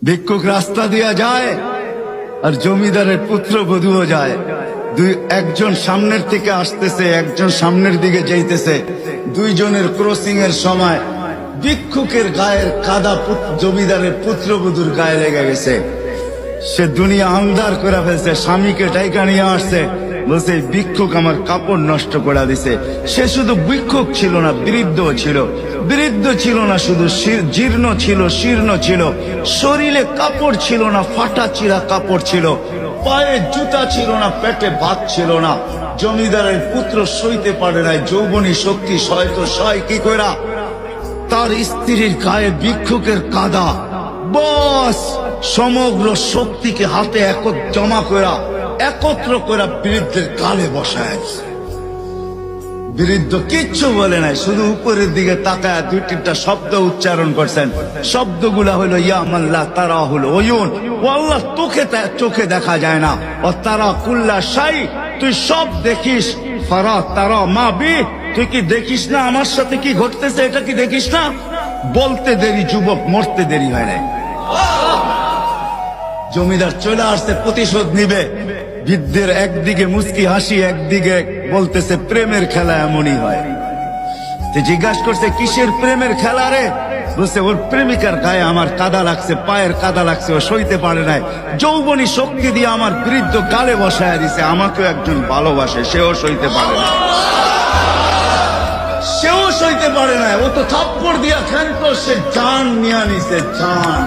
ভিক্ষুক রাস্তা দিয়া যায় আর জমিদারের পুত্রবধূও যায়। একজন সামনের থেকে আসতেছে, একজন সামনের দিকে যাইতেছে। দুইজনের ক্রসিং এর সময় ভিক্ষুকের গায়ের কাদা জমিদারের পুত্রবধূর গায়ে লেগে গেছে। সে দুনিয়া আন্ধার করে ফেলছে, স্বামীকে ডাইকা নিয়ে আসছে, বলছে ভিক্ষুক আমার কাপড় নষ্ট করে দিছে। সে শুধু ভিক্ষুক ছিল না, বৃদ্ধ ছিল। বৃদ্ধ ছিল না শুধু, জীর্ণ ছিল, শীর্ণ ছিল। শরীরে কাপড় ছিল না, ফাটা চিরা কাপড় ছিল। পায়ে জুতা ছিল না, পেটে ভাত ছিল না। জমিদারের পুত্র সইতে পারে নাই, যৌবনী শক্তি সয় তো সয় কি কইরা তার স্ত্রীর গায়ে ভিক্ষুকের কাদা। বস সমগ্র শক্তিকে হাতে জমা করা, একত্র করা বৃদ্ধের গালে বসায়। বৃদ্ধ কিচ্ছু বলে নাই, শুধু উপরের দিকে তাকায় দুই তিনটা শব্দ উচ্চারণ করছেন। শব্দগুলা হলো ইয়া মাল্লাহ তারা হলো ওয়ুন, ও আল্লাহ চোখে দেখা যায় না। ও তারা কুল্লা শাই, তুই সব দেখিস। ফারা তারা মা বি, তুই কি দেখিস না আমার সাথে কি ঘটতেছে? এটা কি দেখিস না? বলতে দেরি যুবক, মরতে দেরি হয় নাই। জমিদার চলে আসছে, প্রতিশোধ নিবে। বৃদ্ধের একদিকে মুস্কি হাসি, একদিকে বলতেছে প্রেমের খেলা এমনই হয়। জিজ্ঞাসা করছে কিসের প্রেমের খেলা রে? বলছে ওর প্রেমিকার গায়ে আমার কাদা লাগছে, পায়ের কাদা লাগছে, ও সইতে পারে নাই। যৌবনী শক্তি দিয়ে আমার বৃদ্ধ গালে বসায় দিছে। আমাকেও একজন ভালোবাসে, সেও সইতে পারে না, সেও সইতে পারে না। ও তো থাপ্পড় দিয়া খেলতো, সে জান নিয়ে নিছে, জান।